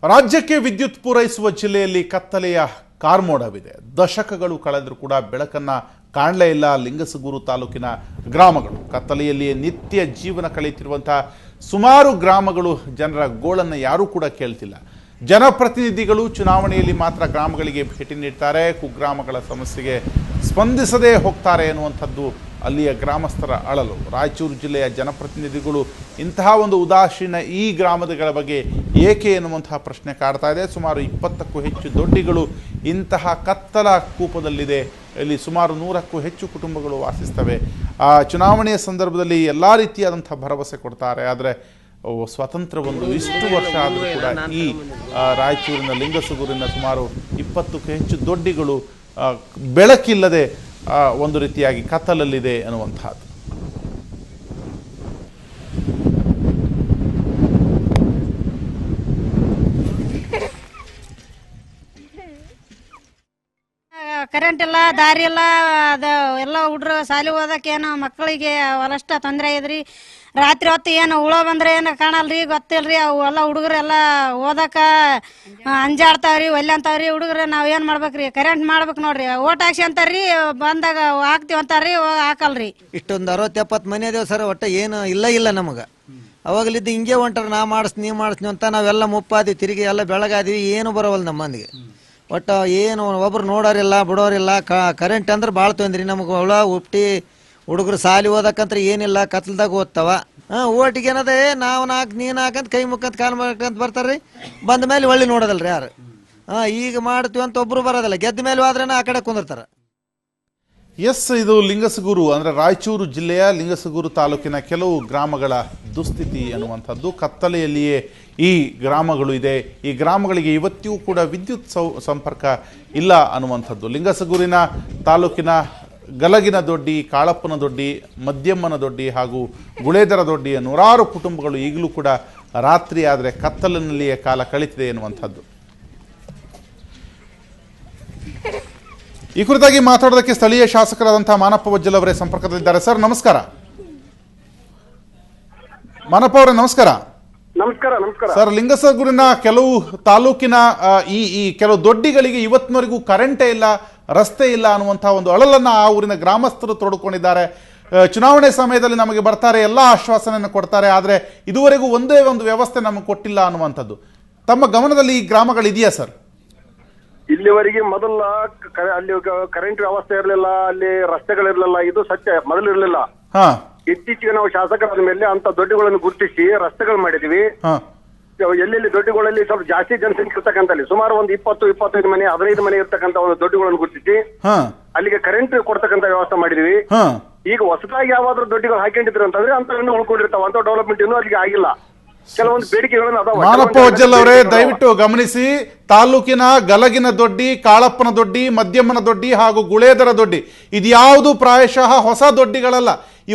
ರಾಜ್ಯಕ್ಕೆ ವಿದ್ಯುತ್ ಪೂರೈಸುವ ಜಿಲ್ಲೆಯಲ್ಲಿ ಕತ್ತಲೆಯ ಕಾರ್ಮೋಡವಿದೆ. ದಶಕಗಳು ಕಳೆದರೂ ಕೂಡ ಬೆಳಕನ್ನ ಕಾಣಲೇ ಇಲ್ಲ. ಲಿಂಗಸಗೂರು ತಾಲೂಕಿನ ಗ್ರಾಮಗಳು ಕತ್ತಲೆಯಲ್ಲಿ ನಿತ್ಯ ಜೀವನ ಕಳೆಯುತ್ತಿರುವಂತಹ ಸುಮಾರು ಗ್ರಾಮಗಳು ಜನರ ಗೋಳನ್ನು ಯಾರೂ ಕೂಡ ಕೇಳ್ತಿಲ್ಲ. ಜನಪ್ರತಿನಿಧಿಗಳು ಚುನಾವಣೆಯಲ್ಲಿ ಮಾತ್ರ ಗ್ರಾಮಗಳಿಗೆ ಭೇಟಿ ನೀಡ್ತಾರೆ, ಕುಗ್ರಾಮಗಳ ಸಮಸ್ಯೆಗೆ ಸ್ಪಂದಿಸದೇ ಹೋಗ್ತಾರೆ ಎನ್ನುವಂಥದ್ದು ಅಲ್ಲಿಯ ಗ್ರಾಮಸ್ಥರ ಅಳಲು. ರಾಯಚೂರು ಜಿಲ್ಲೆಯ ಜನಪ್ರತಿನಿಧಿಗಳು ಇಂತಹ ಒಂದು ಉದಾಸೀನ ಈ ಗ್ರಾಮಗಳ ಬಗ್ಗೆ ಏಕೆ ಎನ್ನುವಂತಹ ಪ್ರಶ್ನೆ ಕಾಡ್ತಾ ಇದೆ. ಸುಮಾರು 20ಕ್ಕೂ ಹೆಚ್ಚು ದೊಡ್ಡಿಗಳು ಇಂತಹ ಕತ್ತಲ ಕೂಪದಲ್ಲಿದೆ. ಇಲ್ಲಿ ಸುಮಾರು 100ಕ್ಕೂ ಹೆಚ್ಚು ಕುಟುಂಬಗಳು ವಾಸಿಸ್ತವೆ. ಚುನಾವಣೆಯ ಸಂದರ್ಭದಲ್ಲಿ ಎಲ್ಲ ರೀತಿಯಾದಂಥ ಭರವಸೆ ಕೊಡ್ತಾರೆ. ಆದರೆ ಸ್ವಾತಂತ್ರ್ಯ ಒಂದು ಇಷ್ಟು ವರ್ಷ ಆದರೂ ಕೂಡ ಈ ರಾಯಚೂರಿನ ಲಿಂಗಸಗೂರಿನ ಸುಮಾರು 20ಕ್ಕೂ ಹೆಚ್ಚು ದೊಡ್ಡಿಗಳು ಬೆಳಕಿಲ್ಲದೆ ಒಂದು ರೀತಿಯಾಗಿ ಕತ್ತಲಲ್ಲಿದೆ ಅನ್ನುವಂಥದ್ದು. ಕರೆಂಟ್ ಇಲ್ಲ, ದಾರಿ ಇಲ್ಲ, ಅದು ಎಲ್ಲ ಹುಡ್ರು ಸಾಲಿ ಓದಕ್ಕೇನು ಮಕ್ಕಳಿಗೆ ಅವಷ್ಟು ತೊಂದರೆ ಇದ್ರಿ. ರಾತ್ರಿ ಹೊತ್ತು ಏನು ಹುಳ ಬಂದ್ರೆ ಏನು ಕಾಣಲ್ರಿ, ಗೊತ್ತಿಲ್ರಿ. ಅವು ಎಲ್ಲ ಹುಡುಗರೆಲ್ಲ ಓದಕ್ಕ ಅಂಜಾಡ್ತಾವ್ರಿ, ಒಲ್ಲೆ ಅಂತಾವ್ರಿ ಹುಡುಗರು. ನಾವ್ ಏನ್ ಮಾಡ್ಬೇಕ್ರಿ? ಕರೆಂಟ್ ಮಾಡ್ಬೇಕು ನೋಡ್ರಿ. ಓಟ್ ಹಾಕ್ಸಿ ಅಂತಾರ್ರಿ, ಬಂದಾಗ ಹಾಕ್ತಿವಿ ಅಂತಾರ್ರಿ, ಹಾಕಲ್ರಿ. ಇಷ್ಟೊಂದು 60-70 ಮನೆ ಅದೇವ್ ಸರ್, ಒಟ್ಟ ಏನು ಇಲ್ಲ ನಮಗ. ಅವಾಗಲಿದ್ದು ಹಿಂಗೆ ಹೊಂಟಾರ, ನಾ ಮಾಡಿಸ್ತೀನಿ ನೀ ಮಾಡಿಸ್ತೀನಿ ಅಂತ ನಾವೆಲ್ಲ ಮುಪ್ಪಾದ್ವಿ, ತಿರುಗಿ ಎಲ್ಲ ಬೆಳಗಾದ್ವಿ, ಏನು ಬರೋವಲ್ಲ ನಮ್ಮ ಮಂದಿಗೆ. ಒಟ್ಟು ಏನು ಒಬ್ರು ನೋಡೋರಿಲ್ಲ ಬಿಡೋರಿಲ್ಲ. ಕರೆಂಟ್ ಅಂದ್ರೆ ಭಾಳ ತೊಂದ್ರಿ ನಮಗೆ. ಹುಳ ಉಪ್ಟಿ ಹುಡುಗರು ಸಾಲಿ ಓದಕ್ಕಂತ್ರ ಏನಿಲ್ಲ, ಕತ್ಲದಾಗ ಓದ್ತಾವ. ಓಟಿಗೆ ಏನದ ನಾವು ನಾಲ್ಕು ನೀನು ಹಾಕಂತ ಕೈ ಮುಕ್ಕಂತ ಕಾಲು ಮಾಡ್ಕಂತ ಬರ್ತಾರ್ರಿ. ಬಂದ ಮೇಲೆ ಒಳ್ಳೆ ನೋಡೋದಲ್ರಿ ಯಾರು. ಈಗ ಮಾಡ್ತೀವಿ ಅಂತ ಒಬ್ರು ಬರೋದಿಲ್ಲ, ಗೆದ್ದ ಮೇಲೆ ಹೋದ್ರೇನ ಆ ಕಡೆ ಕುಂದಿರ್ತಾರ. ಎಸ್, ಇದು ಲಿಂಗಸಗೂರು ಅಂದರೆ ರಾಯಚೂರು ಜಿಲ್ಲೆಯ ಲಿಂಗಸಗೂರು ತಾಲೂಕಿನ ಕೆಲವು ಗ್ರಾಮಗಳ ದುಸ್ಥಿತಿ ಅನ್ನುವಂಥದ್ದು. ಕತ್ತಲೆಯಲ್ಲಿಯೇ ಈ ಗ್ರಾಮಗಳು ಇದೆ. ಈ ಗ್ರಾಮಗಳಿಗೆ ಇವತ್ತಿಗೂ ಕೂಡ ವಿದ್ಯುತ್ ಸಂಪರ್ಕ ಇಲ್ಲ ಅನ್ನುವಂಥದ್ದು. ಲಿಂಗಸಗೂರಿನ ತಾಲೂಕಿನ ಗಲಗಿನ ದೊಡ್ಡಿ, ಕಾಳಪ್ಪನ ದೊಡ್ಡಿ, ಮದ್ಯಮ್ಮನ ದೊಡ್ಡಿ ಹಾಗೂ ಗುಳೇದರ ದೊಡ್ಡಿಯ 100 ಕುಟುಂಬಗಳು ಈಗಲೂ ಕೂಡ ರಾತ್ರಿ ಆದರೆ ಕತ್ತಲಿನಲ್ಲಿಯೇ ಕಾಲ ಕಳೀತಿದೆ ಎನ್ನುವಂಥದ್ದು. ಈ ಕುರಿತಾಗಿ ಮಾತಾಡೋದಕ್ಕೆ ಸ್ಥಳೀಯ ಶಾಸಕರಾದಂತಹ ಮಾನಪ್ಪ ವಜ್ಜಲ್ ಅವರೇ ಸಂಪರ್ಕದಲ್ಲಿದ್ದಾರೆ. ಸರ್ ನಮಸ್ಕಾರ. ಮಾನಪ್ಪ ಅವರೇ ನಮಸ್ಕಾರ. ನಮಸ್ಕಾರ ಸರ್, ಲಿಂಗಸಗೂರಿನ ಕೆಲವು ತಾಲೂಕಿನ ಈ ಕೆಲವು ದೊಡ್ಡಿಗಳಿಗೆ ಇವತ್ತಿನವರೆಗೂ ಕರೆಂಟೇ ಇಲ್ಲ, ರಸ್ತೆ ಇಲ್ಲ ಅನ್ನುವಂತಹ ಒಂದು ಅಳಲನ್ನ ಆ ಊರಿನ ಗ್ರಾಮಸ್ಥರು ತೊಡ್ಕೊಂಡಿದ್ದಾರೆ. ಚುನಾವಣೆ ಸಮಯದಲ್ಲಿ ನಮಗೆ ಬರ್ತಾರೆ, ಎಲ್ಲ ಆಶ್ವಾಸನೆಯನ್ನು ಕೊಡ್ತಾರೆ, ಆದರೆ ಇದುವರೆಗೂ ಒಂದೇ ಒಂದು ವ್ಯವಸ್ಥೆ ನಮಗೆ ಕೊಟ್ಟಿಲ್ಲ ಅನ್ನುವಂಥದ್ದು. ತಮ್ಮ ಗಮನದಲ್ಲಿ ಈ ಗ್ರಾಮಗಳಿದೆಯಾ ಸರ್? ಇಲ್ಲಿವರೆಗೆ ಮೊದಲ ಅಲ್ಲಿ ಕರೆಂಟ್ ವ್ಯವಸ್ಥೆ ಇರಲಿಲ್ಲ, ಅಲ್ಲಿ ರಸ್ತೆಗಳಿರ್ಲಿಲ್ಲ. ಇದು ಸತ್ಯ, ಮೊದಲು ಇರಲಿಲ್ಲ. ಇತ್ತೀಚೆಗೆ ನಾವು ಶಾಸಕರಾದ ಮೇಲೆ ಅಂತ ದೊಡ್ಡಗಳನ್ನು ಗುರುತಿಸಿ ರಸ್ತೆಗಳು ಮಾಡಿದ್ವಿ. ಎಲ್ಲೆಲ್ಲಿ ದೊಡ್ಡಗಳಲ್ಲಿ ಸ್ವಲ್ಪ ಜಾಸ್ತಿ ಜನಸಂಖ್ಯೆ ಇರ್ತಕ್ಕಂಥಲ್ಲಿ ಸುಮಾರು ಒಂದು 20-25 ಮನೆ 15 ಮನೆ ಇರ್ತಕ್ಕಂಥ ಒಂದು ದೊಡ್ಡಗಳನ್ನು ಗುರುತಿಸಿ ಅಲ್ಲಿಗೆ ಕರೆಂಟ್ ಕೊಡ್ತಕ್ಕಂಥ ವ್ಯವಸ್ಥೆ ಮಾಡಿದ್ವಿ. ಈಗ ಹೊಸದಾಗಿ ಯಾವಾದ್ರೂ ದೊಡ್ಡಗಳು ಹಾಕೊಂಡಿದ್ರು ಅಂತಂದ್ರೆ ಅಂತ ಉಳ್ಕೊಂಡಿರ್ತಾವ, ಅಂತ ಡೆವಲಪ್ಮೆಂಟ್ ಇನ್ನೂ ಅಲ್ಲಿಗೆ ಆಗಿಲ್ಲ. ಕೆಲವೊಂದು ಬೇಡಿಕೆಗಳನ್ನು ಅದಾವ. ಮಾನಪ್ಪ ವಜ್ಜಲ್ ಅವರೇ ದಯವಿಟ್ಟು ಗಮನಿಸಿ, ತಾಲೂಕಿನ ಗಲಗಿನ ದೊಡ್ಡಿ, ಕಾಳಪ್ಪನ ದೊಡ್ಡಿ, ಮದ್ಯಮ್ಮನ ದೊಡ್ಡಿ ಹಾಗೂ ಗುಳೇದರ ದೊಡ್ಡಿ ಇದ್ಯಾವುದು ಪ್ರಾಯಶಃ ಹೊಸ ದೊಡ್ಡಿಗಳಲ್ಲ.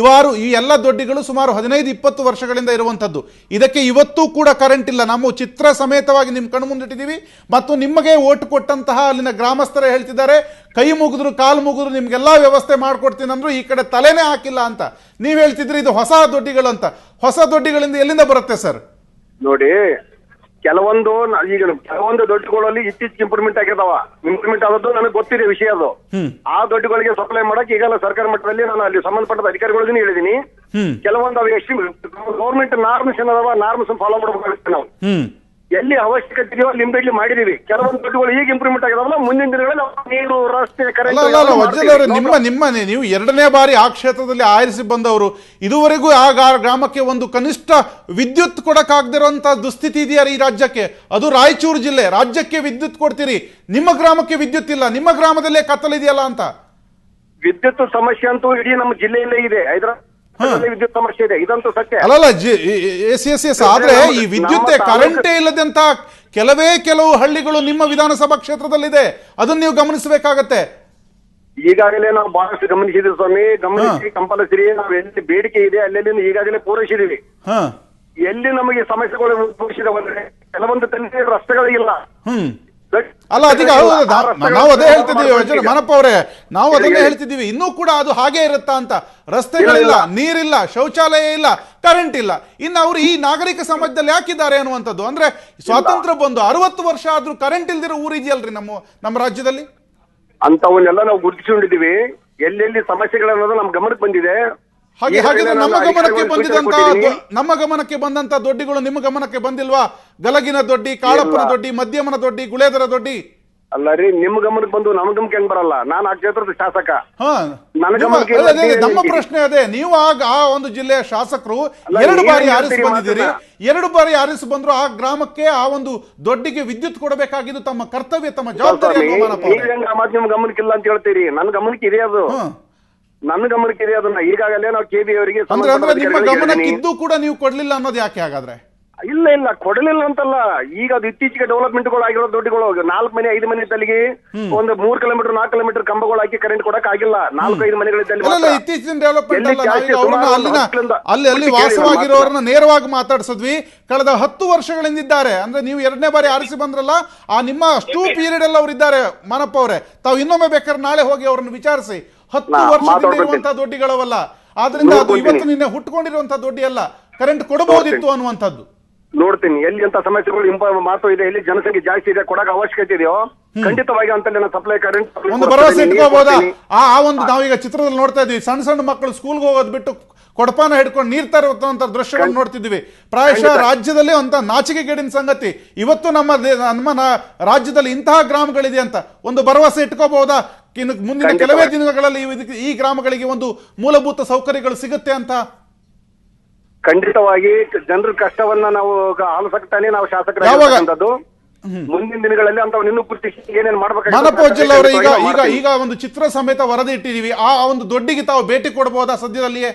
ಈ ಎಲ್ಲ ದೊಡ್ಡಿಗಳು ಸುಮಾರು 15-20 ವರ್ಷಗಳಿಂದ ಇರುವಂಥದ್ದು. ಇದಕ್ಕೆ ಇವತ್ತೂ ಕೂಡ ಕರೆಂಟ್ ಇಲ್ಲ. ನಾವು ಚಿತ್ರ ಸಮೇತವಾಗಿ ನಿಮ್ಮ ಕಣ್ಣು ಮುಂದಿಟ್ಟಿದ್ದೀವಿ. ಮತ್ತು ನಿಮಗೆ ಓಟ್ ಕೊಟ್ಟಂತಹ ಅಲ್ಲಿನ ಗ್ರಾಮಸ್ಥರೇ ಹೇಳ್ತಿದ್ದಾರೆ, ಕೈ ಮುಗಿದ್ರು ಕಾಲು ಮುಗಿದ್ರು ನಿಮ್ಗೆಲ್ಲ ವ್ಯವಸ್ಥೆ ಮಾಡ್ಕೊಡ್ತೀನಿ ಅಂದ್ರು ಈ ಕಡೆ ತಲೆನೇ ಹಾಕಿಲ್ಲ ಅಂತ. ನೀವ್ ಹೇಳ್ತಿದ್ರಿ ಇದು ಹೊಸ ದೊಡ್ಡಿಗಳು ಅಂತ. ಹೊಸ ದೊಡ್ಡಿಗಳಿಂದ ಎಲ್ಲಿಂದ ಬರುತ್ತೆ ಸರ್? ನೋಡಿ, ಕೆಲವೊಂದು ದೊಡ್ಡಗಳಲ್ಲಿ ಇತ್ತೀಚೆಗೆ ಇಂಪ್ರೂವ್ಮೆಂಟ್ ಆಗಿದಾವ. ಇಂಪ್ರೂವ್ಮೆಂಟ್ ಆದದ್ದು ನನಗೆ ಗೊತ್ತಿದೆ ವಿಷಯ. ಅದು ಆ ದೊಡ್ಡಗಳಿಗೆ ಸಪ್ಲೈ ಮಾಡಕ್ ಈಗಲ್ಲ ಸರ್ಕಾರ ಮಟ್ಟದಲ್ಲಿ ನಾನು ಅಲ್ಲಿ ಸಂಬಂಧಪಟ್ಟ ಅಧಿಕಾರಿಗಳಿಗೂ ಹೇಳಿದೀನಿ. ಕೆಲವೊಂದು ಅವು ಎಷ್ಟು ಗೌರ್ಮೆಂಟ್ ನಾರ್ಮ್ಸ್ ಏನದಾವ, ನಾರ್ಮ್ಸ್ ಫಾಲೋ ಮಾಡಬೇಕಾಗುತ್ತೆ. ನಾವು ಎಲ್ಲಿ ಅವಶ್ಯಕತೆ ಇದೆಯೋ ಅಲ್ಲಿ ಇಮಿಡಿಯೇಟ್ಲಿ ಮಾಡಿದೀವಿ. ಕೆಲವೊಂದು ದೊಡ್ಡಗಳು ಈಗ ಇಂಪ್ರೂವ್ಮೆಂಟ್ ಆಗಿದಾವಲ್ಲ, ಮುಂದಿನ ದಿನಗಳಲ್ಲಿ ನೀರು, ರಸ್ತೆ, ಕರೆಂಟ್. ನೀವು 2ನೇ ಬಾರಿ ಆ ಕ್ಷೇತ್ರದಲ್ಲಿ ಆರಿಸಿ ಬಂದವರು, ಇದುವರೆಗೂ ಆ ಗ್ರಾಮಕ್ಕೆ ಒಂದು ಕನಿಷ್ಠ ವಿದ್ಯುತ್ ಕೊಡಕ್ಕಾಗದಿರುವಂತಹ ದುಸ್ಥಿತಿ ಇದೆಯಾ ಈ ರಾಜ್ಯಕ್ಕೆ? ಅದು ರಾಯಚೂರು ಜಿಲ್ಲೆ, ರಾಜ್ಯಕ್ಕೆ ವಿದ್ಯುತ್ ಕೊಡ್ತೀರಿ, ನಿಮ್ಮ ಗ್ರಾಮಕ್ಕೆ ವಿದ್ಯುತ್ ಇಲ್ಲ, ನಿಮ್ಮ ಗ್ರಾಮದಲ್ಲೇ ಕತ್ತಲಿದೆಯಲ್ಲ ಅಂತ. ವಿದ್ಯುತ್ ಸಮಸ್ಯೆ ಅಂತೂ ಇಡೀ ನಮ್ಮ ಜಿಲ್ಲೆಯಲ್ಲೇ ಇದೆ. ವಿದ್ಯುತ್ ಸಮಸ್ಯೆ ಇದೆ, ಇದಂತೂ ಸತ್ಯ. ಅಲ್ಲಲ್ಲ ಆದ್ರೆ ಈ ವಿದ್ಯುತ್ ಕರೆಂಟೇ ಇಲ್ಲದಂತ ಕೆಲವು ಹಳ್ಳಿಗಳು ನಿಮ್ಮ ವಿಧಾನಸಭಾ ಕ್ಷೇತ್ರದಲ್ಲಿದೆ. ಅದನ್ನ ನೀವು ಗಮನಿಸಬೇಕಾಗತ್ತೆ. ಈಗಾಗಲೇ ನಾವು ಬಹಳಷ್ಟು ಗಮನಿಸಿದ್ವಿ ಸ್ವಾಮಿ. ಗಮನಿಸಿ ಕಂಪಲ್ಸರಿ ನಾವು ಎಲ್ಲಿ ಬೇಡಿಕೆ ಇದೆ ಅಲ್ಲೆಲ್ಲಿ ಈಗಾಗಲೇ ಪೂರೈಸಿದೀವಿ. ಎಲ್ಲಿ ನಮಗೆ ಸಮಸ್ಯೆಗಳು ಉದ್ಭವಿಸಿದವಂದ್ರೆ ಕೆಲವೊಂದು ರಸ್ತೆಗಳಿಲ್ಲ, ಅಲ್ಲ ಅದೀಗ ನಾವು ಅದೇ ಹೇಳ್ತಿದ್ದೀವಿ ಯೋಚನೆ ಮನಪ್ಪ ಅವರೇ, ನಾವು ಅದನ್ನೇ ಹೇಳ್ತಿದ್ದೀವಿ. ಇನ್ನೂ ಕೂಡ ಅದು ಹಾಗೆ ಇರುತ್ತಾ ಅಂತ. ರಸ್ತೆಗಳಿಲ್ಲ, ನೀರಿಲ್ಲ, ಶೌಚಾಲಯ ಇಲ್ಲ, ಕರೆಂಟ್ ಇಲ್ಲ. ಇನ್ನು ಅವರು ಈ ನಾಗರಿಕ ಸಮಾಜದಲ್ಲಿ ಯಾಕಿದ್ದಾರೆ ಅನ್ನುವಂಥದ್ದು. ಅಂದ್ರೆ ಸ್ವಾತಂತ್ರ್ಯ ಬಂದು 60 ವರ್ಷ ಆದ್ರೂ ಕರೆಂಟ್ ಇಲ್ದಿರೋ ಊರಿದೆಯಲ್ರಿ ನಮ್ಮ ರಾಜ್ಯದಲ್ಲಿ. ಅಂತವನ್ನೆಲ್ಲ ನಾವು ಗುರುತಿಸಿಕೊಂಡಿದ್ದೀವಿ. ಎಲ್ಲೆಲ್ಲಿ ಸಮಸ್ಯೆಗಳನ್ನೋದು ನಮ್ಮ ಗಮನಕ್ಕೆ ಬಂದಿದೆ. ಹಾಗಿದ್ರೆ ನಮ್ಮ ಗಮನಕ್ಕೆ ಬಂದಂತ ದೊಡ್ಡಿಗಳು ನಿಮ್ಮ ಗಮನಕ್ಕೆ ಬಂದಿಲ್ವಾ? ಗಲಗಿನ ದೊಡ್ಡಿ, ಕಾಳಪ್ಪನ ದೊಡ್ಡಿ, ಮಧ್ಯಮನ ದೊಡ್ಡಿ, ಗುಳೇದರ ದೊಡ್ಡಿ ಅಲ್ಲ ರೀ, ನಿಮ್ಮ ಗಮನಕ್ಕೆ ಬಂದು ನಮ್ಮ ಗಮನಕ್ಕೆ ಹೆಂಗ್ ಬರಲ್ಲ? ನಾನು ಆ ಕ್ಷೇತ್ರದ ಶಾಸಕ. ನಮ್ಮ ಪ್ರಶ್ನೆ ಅದೇ. ನೀವು ಆ ಒಂದು ಜಿಲ್ಲೆಯ ಶಾಸಕರು 2 ಬಾರಿ ಆರಿಸಿ ಬಂದಿದ್ದೀರಿ. 2 ಬಾರಿ ಆರಿಸಿ ಬಂದ್ರು ಆ ಗ್ರಾಮಕ್ಕೆ, ಆ ಒಂದು ದೊಡ್ಡಿಗೆ ವಿದ್ಯುತ್ ಕೊಡಬೇಕಾಗಿದ್ದು ತಮ್ಮ ಕರ್ತವ್ಯ, ತಮ್ಮ ಜವಾಬ್ದಾರಿ. ನಿಮ್ ಗಮನಕ್ಕಿಲ್ಲ ಅಂತ ಹೇಳ್ತೀರಿ, ನನ್ನ ಗಮನಕ್ಕೆ ಇದೆ ಅದು. ನನ್ನ ಗಮನಕ್ಕೆ ಇದೆ ಅದನ್ನ. ಈಗಾಗಲೇ ನಾವು ಕೆಬಿ ಅವರಿಗೆ ನಿಮ್ಮ ಗಮನಕ್ಕೆ ಇದ್ದು ಕೂಡ ನೀವು ಕೊಡ್ಲಿಲ್ಲ ಅನ್ನೋದು ಯಾಕೆ ಹಾಗಾದ್ರೆ? ಇಲ್ಲ ಕೊಡಲಿಲ್ಲ ಅಂತಲ್ಲ. ಈಗ ಅದು ಇತ್ತೀಚೆಗೆ ಡೆವಲಪ್ಮೆಂಟ್ಗಳು ಆಗಿರೋ ದೊಡ್ಡಗಳು 4 ಮನೆ 5 ಮನೆ ಇದ್ದಲ್ಲಿ ಒಂದು 3 ಕಿಲೋಮೀಟರ್ 4 ಕಿಲೋಮೀಟರ್ ಕಂಬಗಳು ಹಾಕಿ ಕರೆಂಟ್ ಕೊಡಕ್ ಆಗಿಲ್ಲ. 4-5 ಮನೆಗಳಿದ್ದಲ್ಲಿ ಇತ್ತೀಚಿನ ಡೆವಲಪ್ಮೆಂಟ್ ಅಲ್ಲಿ ವಾಸವಾಗಿರೋರನ್ನ ನೇರವಾಗಿ ಮಾತಾಡ್ಸಿದ್ವಿ. ಕಳೆದ 10 ವರ್ಷಗಳಿಂದಿದ್ದಾರೆ. ಅಂದ್ರೆ ನೀವು 2ನೇ ಬಾರಿ ಆರಿಸಿ ಬಂದ್ರಲ್ಲ, ಆ ನಿಮ್ಮ ಅಷ್ಟು ಪೀರಿಯಡ್ ಎಲ್ಲ ಅವ್ರು ಇದ್ದಾರೆ. ಮನಪ್ಪ ಅವರೇ, ತಾವು ಇನ್ನೊಮ್ಮೆ ಬೇಕಾದ್ರೆ ನಾಳೆ ಹೋಗಿ ಅವ್ರನ್ನ ವಿಚಾರಿಸಿ. 10 ವರ್ಷದಿಂದ ಇರುವಂತಹ ದೊಡ್ಡಿಗಳವಲ್ಲ. ಆದ್ರಿಂದ ಅದು ಇವತ್ತು ನಿನ್ನೆ ಹುಟ್ಟುಕೊಂಡಿರುವಂತಹ ದೊಡ್ಡಿ ಅಲ್ಲ. ಕರೆಂಟ್ ಕೊಡಬಹುದಿತ್ತು ಅನ್ನುವಂಥದ್ದು ನೋಡ್ತೀನಿ. ಎಲ್ಲಿ ಅಂತ ಸಮಸ್ಯೆಗಳು ಮಾತು ಇದೆ, ಎಲ್ಲಿ ಜನಸಂಖ್ಯೆ ಜಾಸ್ತಿ ಇದೆ, ಕೊಡಕ್ಕೆ ಅವಶ್ಯಕತೆ ಇದೆಯೋ ಖಂಡಿತವಾಗಿ ಅಂತ ಸಪ್ಲೈ ಕರೆಂಟ್ ಒಂದು ಭರವಸೆ ಇಟ್ಕೋಬಹುದಾ? ಆ ಒಂದು ನಾವೀಗ ಚಿತ್ರದಲ್ಲಿ ನೋಡ್ತಾ ಇದ್ವಿ, ಸಣ್ಣ ಮಕ್ಕಳು ಸ್ಕೂಲ್ಗೆ ಹೋಗೋದ್ ಬಿಟ್ಟು ಕೊಡಪಾನ ಹಿಡ್ಕೊಂಡು ನೀರ್ ತರುವಂತ ದೃಶ್ಯವನ್ನು ನೋಡ್ತಿದ್ವಿ. ಪ್ರಾಯಶಃ ರಾಜ್ಯದಲ್ಲಿ ಅಂತ ನಾಚಿಕೆಗೇಡಿನ ಸಂಗತಿ. ಇವತ್ತು ನಮ್ಮ ರಾಜ್ಯದಲ್ಲಿ ಇಂತಹ ಗ್ರಾಮಗಳಿದೆ ಅಂತ ಒಂದು ಭರವಸೆ ಇಟ್ಕೋಬಹುದಾ? ಮುಂದಿನ ಕೆಲವೇ ದಿನಗಳಲ್ಲಿ ಈ ಗ್ರಾಮಗಳಿಗೆ ಒಂದು ಮೂಲಭೂತ ಸೌಕರ್ಯಗಳು ಸಿಗುತ್ತೆ ಅಂತ? ಖಂಡಿತವಾಗಿ ಜನರ ಕಷ್ಟವನ್ನ ನಾವು ಆಲಿಸಕ್ತಾನೆ ನಾವು ಶಾಸಕರಾಗಿರ್ತಕ್ಕಂಥದ್ದು. ಮುಂದಿನ ದಿನಗಳಲ್ಲಿ ಅಂತ ನಿನ್ನೂ ಗುರುತಿಸಿ ಏನೇನು ಮಾಡ್ಬೇಕು. ಈಗ ಒಂದು ಚಿತ್ರ ಸಮೇತ ವರದಿ ಇಟ್ಟಿದೀವಿ. ಆ ಒಂದು ದೊಡ್ಡಿಗೆ ತಾವು ಭೇಟಿ ಕೊಡಬಹುದಾ ಸದ್ಯದಲ್ಲಿಯೇ?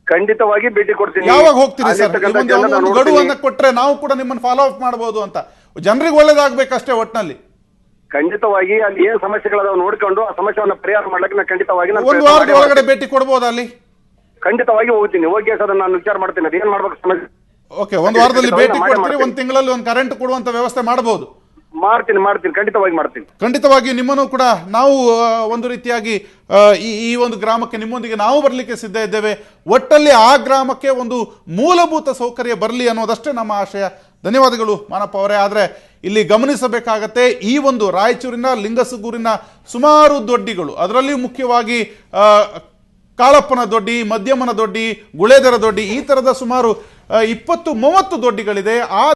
ಖಂಡಿತವಾಗಿ ಭೇಟಿ ಕೊಡ್ತೀನಿ. ಯಾವಾಗ ಹೋಗ್ತೀರಿ ಸರ್? ಗಡುವನ್ನ ಕೊಟ್ರೆ ನಾವು ಕೂಡ ನಿಮ್ಮನ್ನು ಫಾಲೋ ಅಪ್ ಮಾಡಬಹುದು ಅಂತ. ಜನರಿಗೆ ಒಳ್ಳೇದಾಗ್ಬೇಕಷ್ಟೇ ಒಟ್ಟಿನಲ್ಲಿ. ಖಂಡಿತವಾಗಿ ಅಲ್ಲಿ ಏನ್ ಸಮಸ್ಯೆಗಳದಾವ ನೋಡ್ಕೊಂಡು ಆ ಸಮಸ್ಯೆಯನ್ನ ಪರಿಹಾರ ಮಾಡ್ಲಿಕ್ಕೆ ನಾನು ಖಂಡಿತವಾಗಿ ಒಂದು ವಾರದ ಒಳಗಡೆ ಭೇಟಿ ಕೊಡಬಹುದಾ ಅಲ್ಲಿ? ಖಂಡಿತವಾಗಿ ಹೋಗ್ತೀನಿ. ಹೋಗಿ ಸರ್ ನಾನು ವಿಚಾರ ಮಾಡ್ತೀನಿ ಅದೇನ್ ಮಾಡ್ಬೇಕು ಸಮಸ್ಯೆ. ಓಕೆ, ಒಂದು ವಾರದಲ್ಲಿ ಭೇಟಿ ಕೊಡ್ತೀರಿ. 1 ತಿಂಗಳಲ್ಲಿ ಒಂದು ಕರೆಂಟ್ ಕೊಡುವಂತ ವ್ಯವಸ್ಥೆ ಮಾಡಬಹುದು? ಮಾಡ್ತೀನಿ ಖಂಡಿತವಾಗಿ ಮಾಡ್ತೀನಿ. ಖಂಡಿತವಾಗಿ ನಿಮ್ಮನ್ನು ಕೂಡ ನಾವು ಒಂದು ರೀತಿಯಾಗಿ ಈ ಒಂದು ಗ್ರಾಮಕ್ಕೆ ನಿಮ್ಮೊಂದಿಗೆ ನಾವು ಬರಲಿಕ್ಕೆ ಸಿದ್ಧ ಇದ್ದೇವೆ. ಒಟ್ಟಲ್ಲಿ ಆ ಗ್ರಾಮಕ್ಕೆ ಒಂದು ಮೂಲಭೂತ ಸೌಕರ್ಯ ಬರಲಿ ಅನ್ನೋದಷ್ಟೇ ನಮ್ಮ ಆಶಯ. ಧನ್ಯವಾದಗಳು ಮಾನಪ್ಪ ಅವರೇ. ಆದರೆ ಇಲ್ಲಿ ಗಮನಿಸಬೇಕಾಗತ್ತೆ, ಈ ಒಂದು ರಾಯಚೂರಿನ ಲಿಂಗಸಗೂರಿನ ಸುಮಾರು ದೊಡ್ಡಿಗಳು, ಅದರಲ್ಲಿಯೂ ಮುಖ್ಯವಾಗಿ ಕಾಳಪ್ಪನ ದೊಡ್ಡಿ, ಮಧ್ಯಮನ ದೊಡ್ಡಿ, ಗುಳೇದರ ದೊಡ್ಡಿ, ಈ ಥರದ ಸುಮಾರು 20-30 ದೊಡ್ಡಿಗಳಿದೆ. ಆ